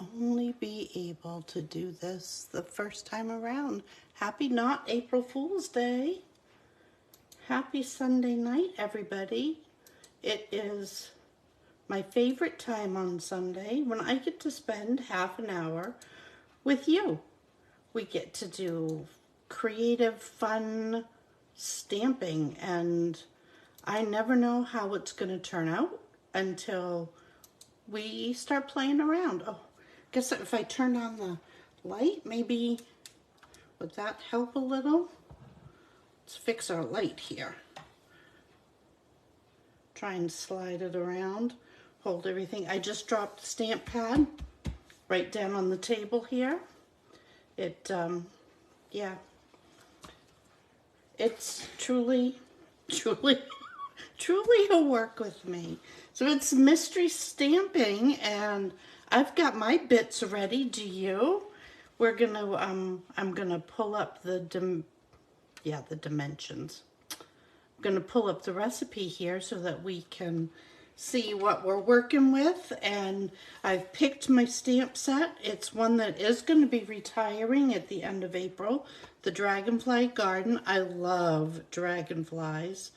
only be able to do this the first time around. Happy not April Fool's Day. Happy Sunday night, everybody. It is my favorite time on Sunday when I get to spend half an hour with you. We get to do creative, fun stamping, and I never know how it's going to turn out until we start playing around. Oh, I guess if I turned on the light, maybe would that help a little? Let's fix our light here. Try and slide it around, hold everything. I just dropped the stamp pad right down on the table here. Yeah, it's truly a work with me. So it's mystery stamping, and I've got my bits ready. Do you? We're gonna I'm gonna pull up the dimensions. I'm gonna pull up the recipe here so that we can see what we're working with. And I've picked my stamp set. It's one that is going to be retiring at the end of April. The Dragonfly Garden. I love dragonflies.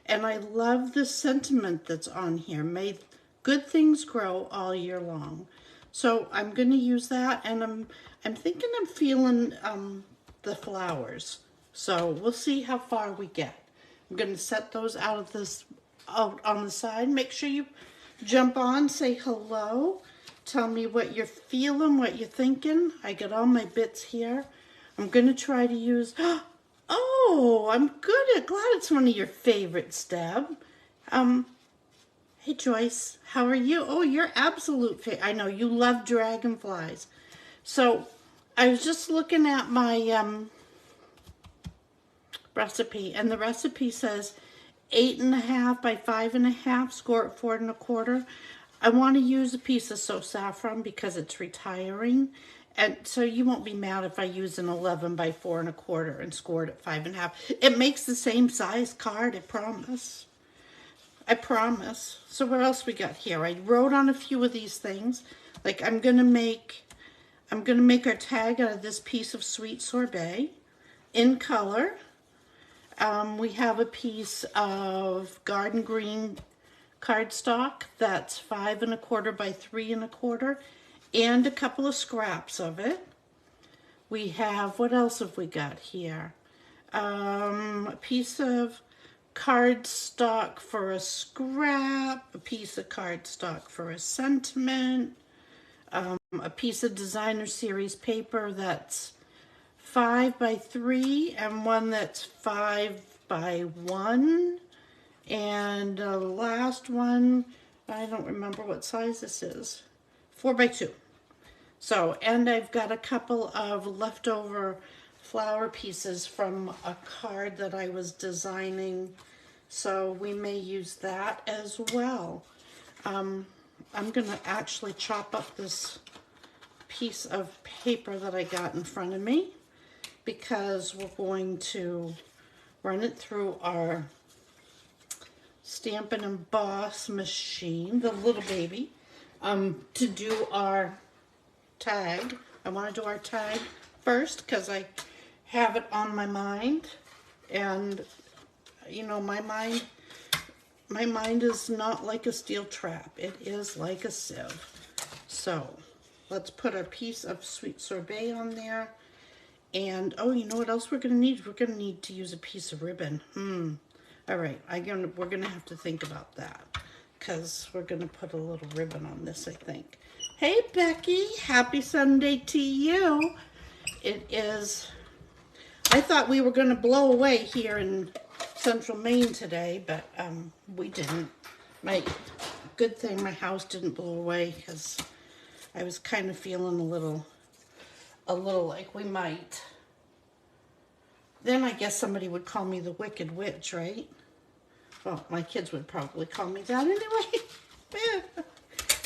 And I love the sentiment that's on here. May good things grow all year long. So I'm going to use that, and I'm thinking I'm feeling the flowers. So we'll see how far we get. I'm going to set those out on the side. Make sure you jump on, say hello, tell me what you're feeling, what you're thinking. I got all my bits here. I'm going to try to use, oh, I'm glad it's one of your favorites, Deb. Hey Joyce, how are you? Oh, you're absolute favorite. I know you love dragonflies. So I was just looking at my recipe, and the recipe says 8.5 by 5.5, score at 4 1/4. I want to use a piece of So Saffron because it's retiring, and so you won't be mad if I use an 11 by 4 1/4 and score it at 5.5. It makes the same size card, I promise. I promise. So what else we got here? I wrote on a few of these things. Like I'm gonna make our tag out of this piece of sweet sorbet in color. We have a piece of garden green cardstock that's 5 1/4 by 3 1/4, and a couple of scraps of it. We have, what else have we got here? A piece of cardstock for a scrap, a piece of cardstock for a sentiment, a piece of designer series paper that's 5 by 3, and one that's 5 by 1, and the last one, I don't remember what size this is, 4 by 2. So, and I've got a couple of leftover flower pieces from a card that I was designing, so we may use that as well. I'm gonna actually chop up this piece of paper that I got in front of me, because we're going to run it through our Stamp and Emboss machine, the little baby, to do our tag. I want to do our tag first because I have it on my mind, and you know, my mind is not like a steel trap. It is like a sieve. So let's put our piece of sweet sorbet on there. And oh, you know what else we're gonna need? We're gonna need to use a piece of ribbon. All right, we're gonna have to think about that, because we're gonna put a little ribbon on this, I think. Hey Becky, happy Sunday to you. It is, I thought we were gonna blow away here in Central Maine today, but we didn't. Good thing my house didn't blow away, because I was kind of feeling a little like we might. Then I guess somebody would call me the Wicked Witch, right? Well, my kids would probably call me that anyway.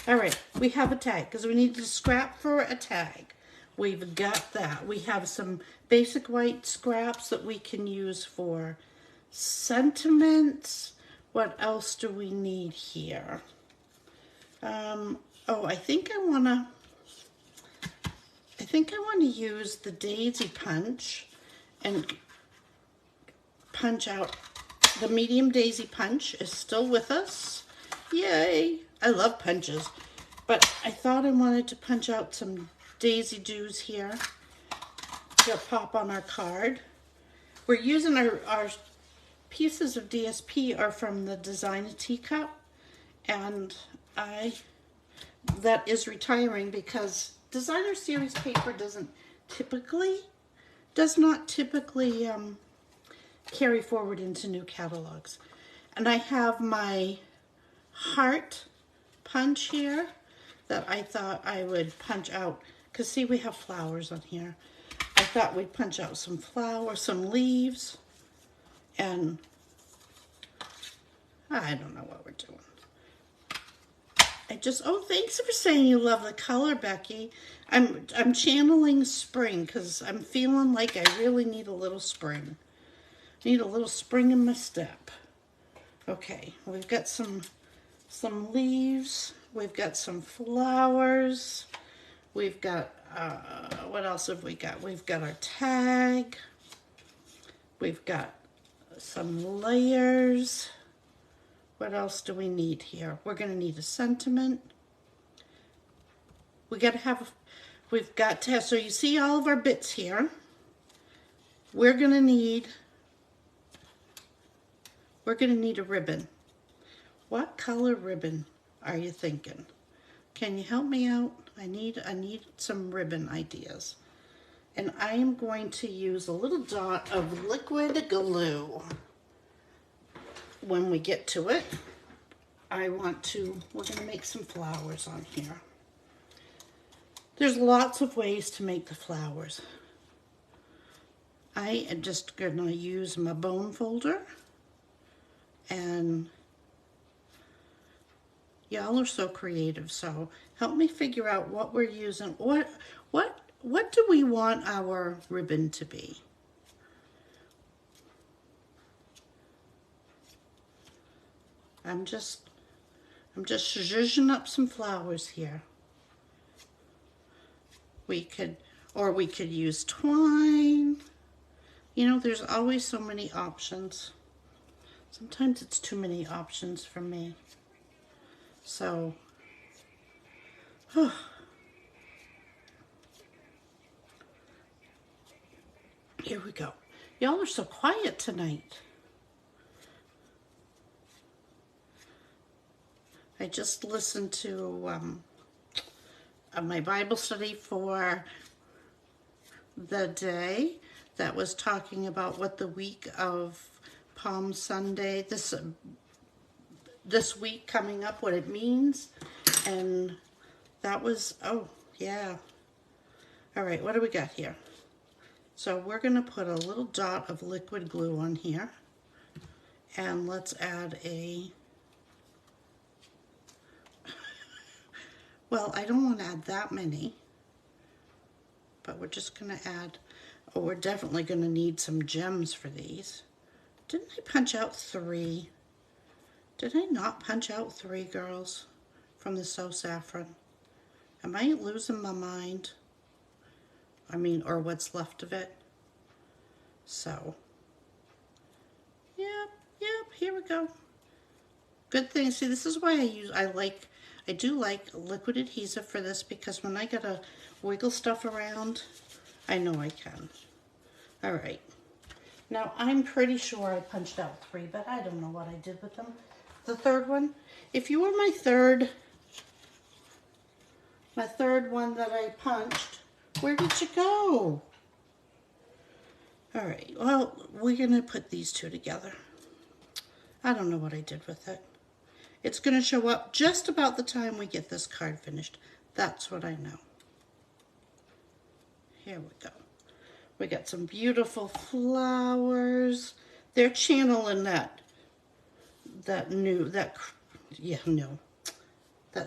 All right, we have a tag because we need to scrap for a tag. We've got that. We have some basic white scraps that we can use for sentiments. What else do we need here? Oh, I think I want to think I want to use the daisy punch and punch out. The medium daisy punch is still with us. Yay! I love punches. But I thought I wanted to punch out some daisy doos here to pop on our card. We're using our pieces of DSP are from the Design a Teacup, and that is retiring because Designer Series paper does not typically carry forward into new catalogs. And I have my heart punch here that I thought I would punch out, because see, we have flowers on here. I thought we'd punch out some flowers, some leaves, and I don't know what we're doing. Oh, thanks for saying you love the color, Becky. I'm channeling spring because I'm feeling like I really need a little spring. Need a little spring in my step. Okay, we've got some leaves. We've got some flowers. We've got, what else have we got? We've got our tag. We've got some layers. What else do we need here? We're going to need a sentiment. We've got to have, so you see all of our bits here. We're going to need a ribbon. What color ribbon are you thinking? Can you help me out? I need some ribbon ideas. And I am going to use a little dot of liquid glue. When we get to it, we're going to make some flowers on here. There's lots of ways to make the flowers. I am just going to use my bone folder, and y'all are so creative, so help me figure out what we're using. What do we want our ribbon to be? I'm just zhuzhing up some flowers here. We could use twine. You know, there's always so many options. Sometimes it's too many options for me. So, here we go. Y'all are so quiet tonight. I just listened to my Bible study for the day that was talking about what the week of Palm Sunday, this week coming up, what it means. And that was, oh yeah. All right, what do we got here? So we're gonna put a little dot of liquid glue on here, and let's add well, I don't want to add that many, but we're just going to add, we're definitely going to need some gems for these. Didn't I punch out 3? Did I not punch out 3, girls, from the So Saffron? Am I losing my mind? I mean, or what's left of it? So, yep, here we go. Good thing. See, this is why I do like liquid adhesive for this, because when I gotta wiggle stuff around, I know I can. All right. Now, I'm pretty sure I punched out 3, but I don't know what I did with them. The third one, if you were my third one that I punched, where did you go? All right, well, we're gonna put these two together. I don't know what I did with it. It's going to show up just about the time we get this card finished. That's what I know. Here we go. We got some beautiful flowers. They're channeling that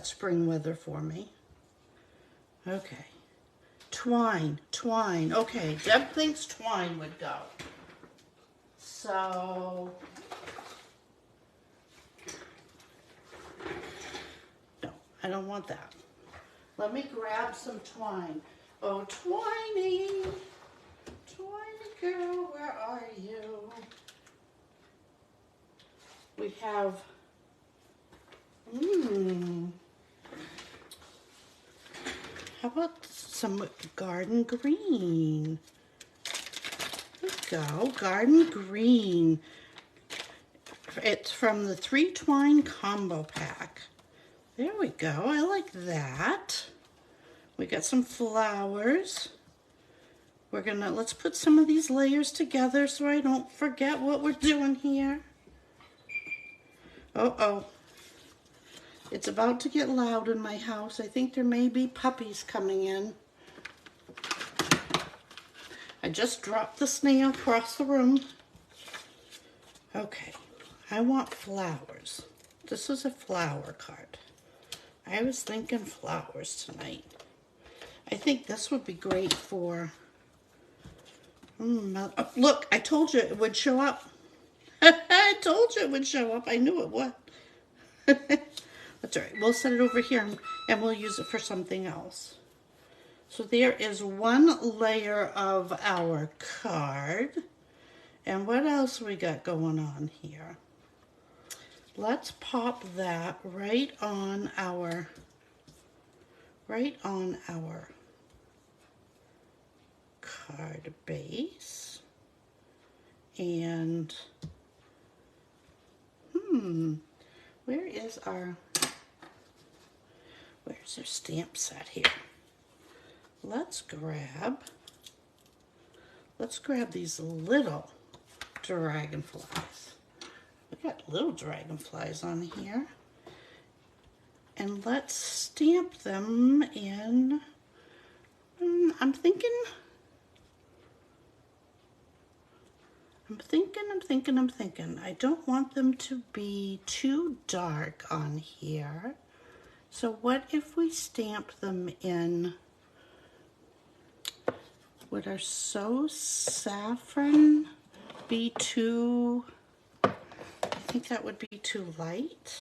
spring weather for me. Okay. Twine. Okay, Deb thinks twine would go. So, no, I don't want that. Let me grab some twine. Oh, Twiny. Twiny girl, where are you? We have, how about some garden green? There we go, garden green. It's from the 3 twine combo pack. There we go, I like that. We got some flowers. Let's put some of these layers together so I don't forget what we're doing here. Uh-oh. It's about to get loud in my house. I think there may be puppies coming in. I just dropped the snail across the room. Okay, I want flowers. This is a flower card. I was thinking flowers tonight. I think this would be great for... oh, look, I told you it would show up. I told you it would show up. I knew it would. That's all right. We'll set it over here and we'll use it for something else. So there is one layer of our card. And what else we got going on here? Let's pop that right on our card base. And where's our stamp set here? Let's grab these little dragonflies. We got little dragonflies on here. And let's stamp them in, I'm thinking. I don't want them to be too dark on here. So what if we stamp them in, would our So Saffron be too, I think that would be too light.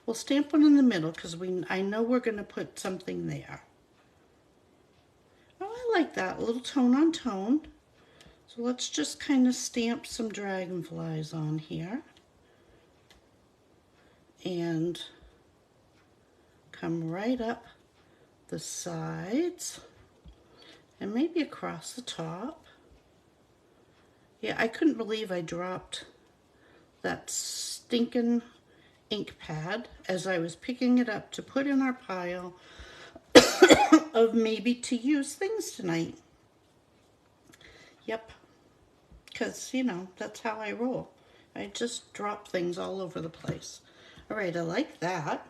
We'll stamp one in the middle because I know we're going to put something there. Oh, I like that, a little tone on tone. So let's just kind of stamp some dragonflies on here. And come right up the sides. And maybe across the top. Yeah, I couldn't believe I dropped that stinking ink pad as I was picking it up to put in our pile of maybe to use things tonight. Yep. Because, you know, that's how I roll. I just drop things all over the place. All right, I like that.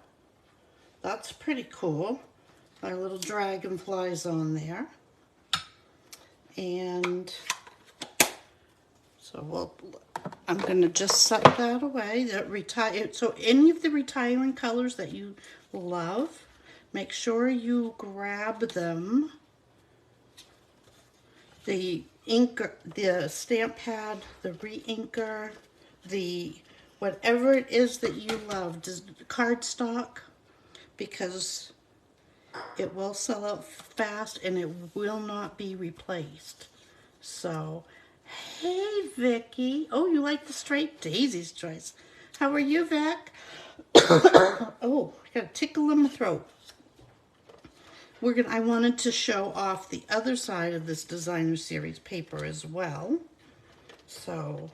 That's pretty cool. Our little dragonflies on there. And so I'm going to just set that away. So any of the retiring colors that you love, make sure you grab them. The inker, the stamp pad, the re-inker, the whatever it is that you love, cardstock, because it will sell out fast and it will not be replaced. So, hey Vicky. Oh, you like the straight daisies choice. How are you, Vic? Oh, I got a tickle in my throat. I wanted to show off the other side of this designer series paper as well. So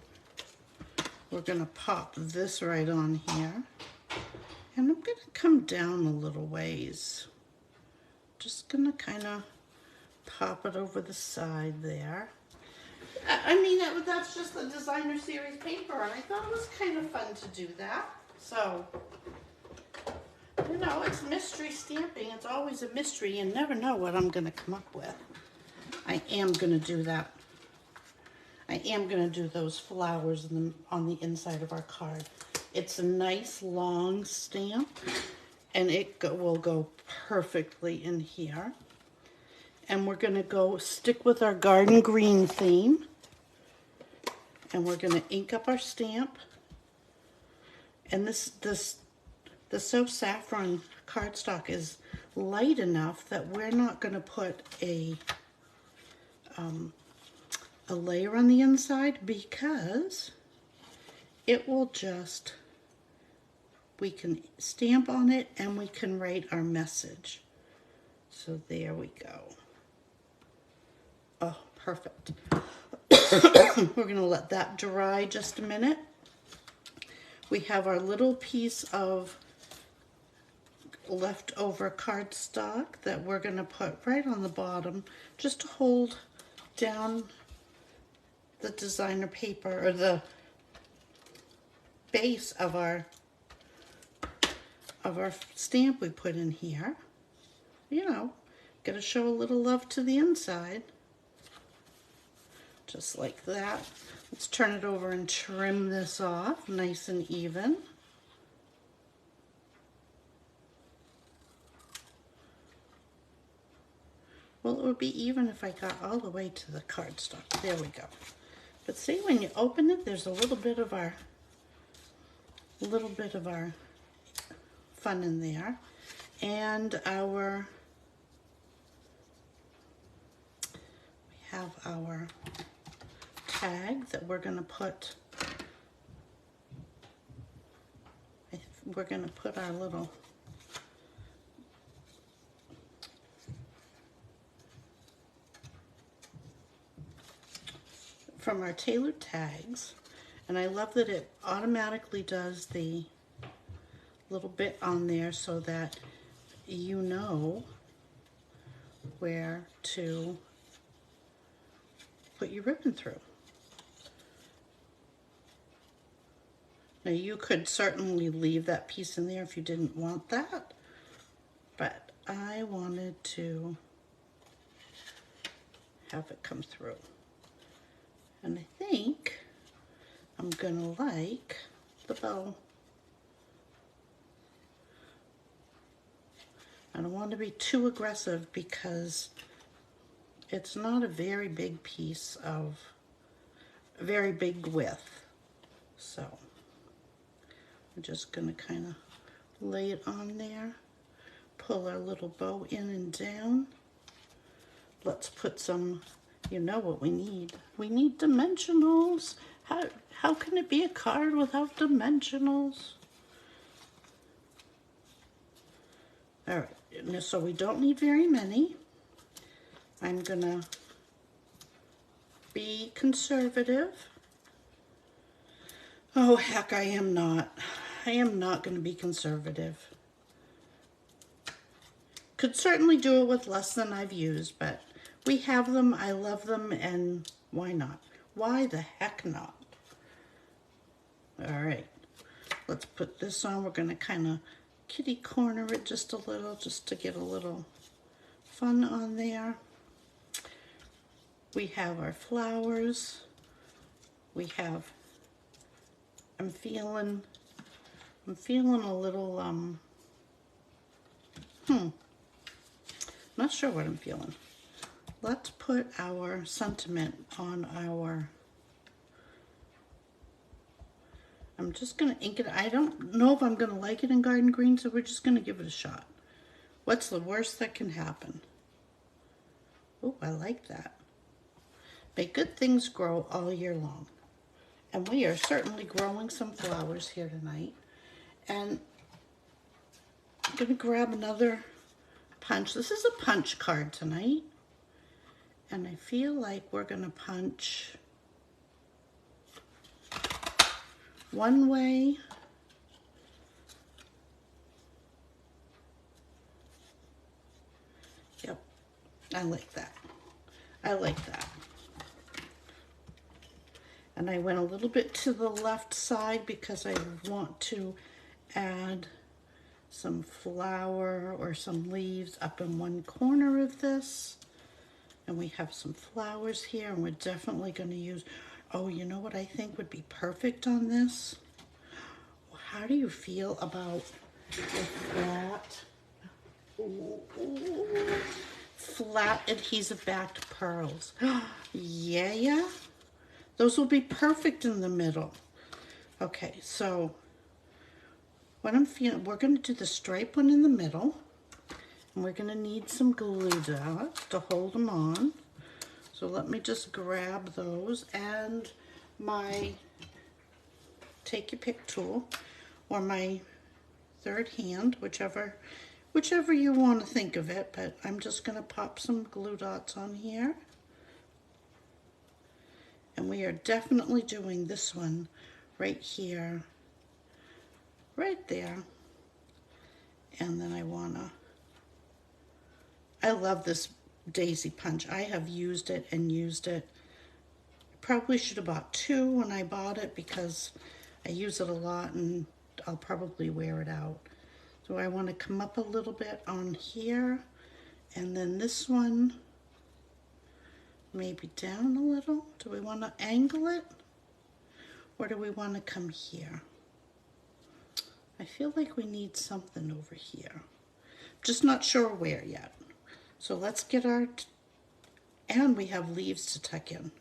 we're going to pop this right on here. And I'm going to come down a little ways. Just going to kind of pop it over the side there. I mean, that's just the designer series paper, and I thought it was kind of fun to do that. So, you know, it's mystery stamping. It's always a mystery. You never know what I'm going to come up with. I am going to do that. I am going to do those flowers on the inside of our card. It's a nice long stamp, and it will go perfectly in here. And we're going to stick with our garden green theme. And we're going to ink up our stamp. And this the So Saffron cardstock is light enough that we're not going to put a layer on the inside, because it will just, we can stamp on it and we can write our message. So there we go. Oh, perfect. We're going to let that dry just a minute. We have our little piece of leftover cardstock that we're going to put right on the bottom just to hold down the designer paper, or the base of our stamp we put in here. You know, gotta show a little love to the inside. Just like that. Let's turn it over and trim this off nice and even. Well, it would be even if I got all the way to the cardstock. There we go. But see, when you open it, there's a little bit of our fun in there. And we have our tag that we're going to put, our little from our tailored tags. And I love that it automatically does the little bit on there so that you know where to put your ribbon through. Now you could certainly leave that piece in there if you didn't want that, but I wanted to have it come through. And I think I'm gonna like the bow. I don't want to be too aggressive because it's not a very big piece of, very big width. So I'm just gonna kind of lay it on there, pull our little bow in and down. Let's put some, you know what we need. We need dimensionals. How can it be a card without dimensionals? All right, so we don't need very many. I'm gonna be conservative. Oh, heck, I am not. I am not gonna be conservative. Could certainly do it with less than I've used, but we have them, I love them, and why not? Why the heck not? All right, let's put this on. We're gonna kind of kitty corner it just a little, just to get a little fun on there. We have our flowers. We have, I'm feeling a little, not sure what I'm feeling. Let's put our sentiment on our, I'm just gonna ink it. I don't know if I'm gonna like it in garden green, so we're just gonna give it a shot. What's the worst that can happen? Oh, I like that. May good things grow all year long. And we are certainly growing some flowers here tonight. And I'm gonna grab another punch. This is a punch card tonight. And I feel like we're gonna punch one way. Yep, I like that. I like that. And I went a little bit to the left side because I want to add some flower or some leaves up in one corner of this. And we have some flowers here, and we're definitely going to use, oh, you know what I think would be perfect on this? How do you feel about that? Flat adhesive backed pearls. Yeah. Those will be perfect in the middle. Okay, so what I'm feeling, we're going to do the stripe one in the middle. And we're going to need some glue dots to hold them on. So let me just grab those and my take your pick tool or my third hand, whichever you want to think of it, but I'm just going to pop some glue dots on here. And we are definitely doing this one right here, right there. And then I love this daisy punch. I have used it and used it. Probably should have bought two when I bought it because I use it a lot and I'll probably wear it out. So I want to come up a little bit on here, and then this one maybe down a little. Do we want to angle it, or do we want to come here? I feel like we need something over here. Just not sure where yet. So let's get and we have leaves to tuck in.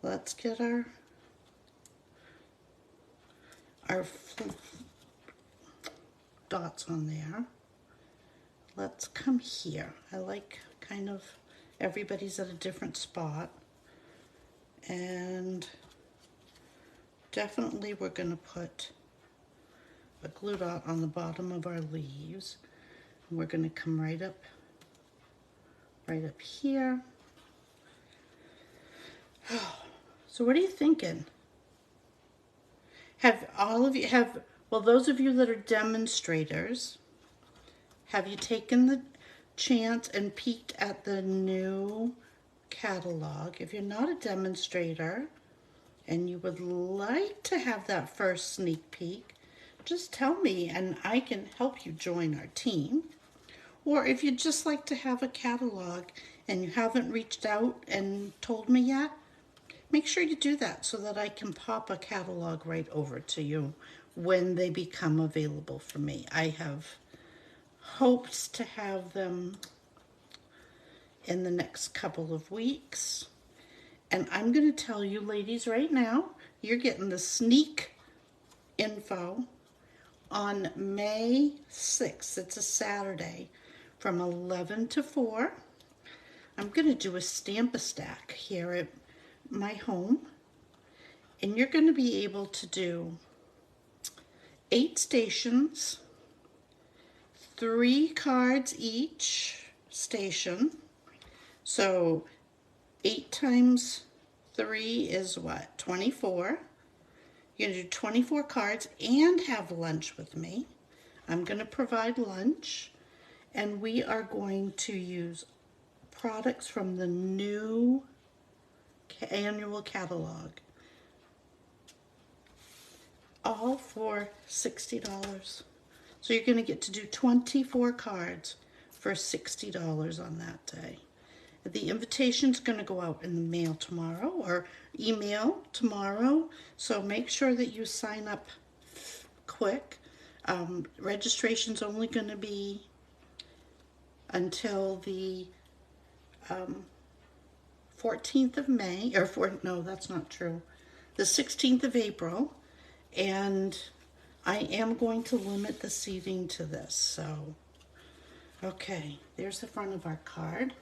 Let's get our dots on there. Let's come here. I like kind of everybody's at a different spot. And definitely we're going to put a glue dot on the bottom of our leaves. And we're going to come right up here. So what are you thinking? Well, those of you that are demonstrators, have you taken the chance and peeked at the new catalog? If you're not a demonstrator and you would like to have that first sneak peek, just tell me and I can help you join our team. Or if you'd just like to have a catalog and you haven't reached out and told me yet, make sure you do that so that I can pop a catalog right over to you when they become available for me. I have hopes to have them in the next couple of weeks. And I'm going to tell you ladies right now, you're getting the sneak info on May 6th. It's a Saturday from 11 to 4. I'm going to do a stamp-a-stack here at my home. And you're going to be able to do 8 stations, 3 cards each station. So 8 times 3 is what? 24. You're going to do 24 cards and have lunch with me. I'm going to provide lunch, and we are going to use products from the new annual catalog. All for $60. So you're going to get to do 24 cards for $60 on that day. The invitation's going to go out in the mail tomorrow or email tomorrow. So make sure that you sign up quick. Registration's only going to be until the 14th of May, no, that's not true. The 16th of April. And I am going to limit the seating to this. So, okay, there's the front of our card.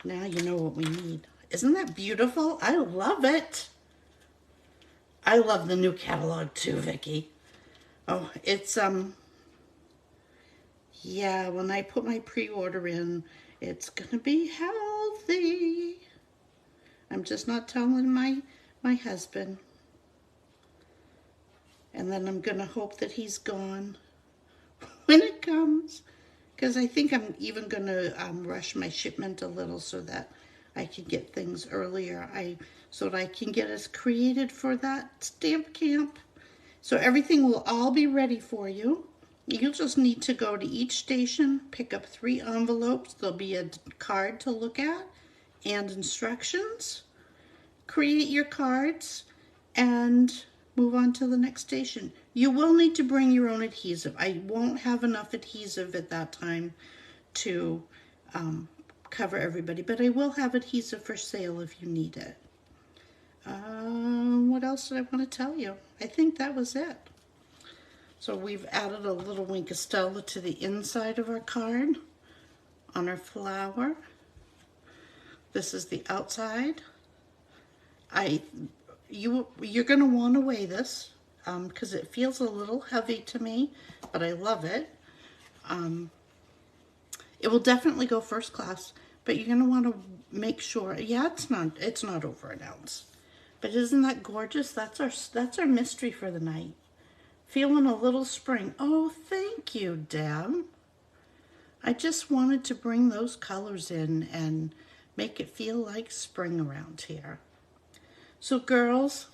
Now you know what we need. Isn't that beautiful? I love it. I love the new catalog too, Vicki. Oh, it's, yeah, when I put my pre-order in, it's gonna be healthy. I'm just not telling my husband. And then I'm gonna hope that he's gone when it comes. Because I think I'm even gonna rush my shipment a little so that I can get things earlier. So that I can get us created for that stamp camp. So everything will all be ready for you. You'll just need to go to each station, pick up 3 envelopes. There'll be a card to look at and instructions. Create your cards and move on to the next station. You will need to bring your own adhesive. I won't have enough adhesive at that time to cover everybody, but I will have adhesive for sale if you need it. What else did I want to tell you? I think that was it. So we've added a little Wink of Stella to the inside of our card on our flower. This is the outside. You're going to want to weigh this because it feels a little heavy to me, but I love it. It will definitely go first class, but you're going to want to make sure. Yeah, it's not over an ounce. But isn't that gorgeous? That's our mystery for the night. Feeling a little spring. Oh, thank you, Deb. I just wanted to bring those colors in and make it feel like spring around here. So girls,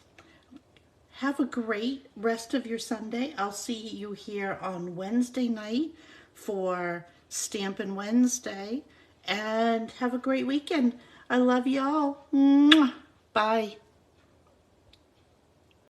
have a great rest of your Sunday. I'll see you here on Wednesday night for Stampin' Wednesday. And have a great weekend. I love y'all. Bye.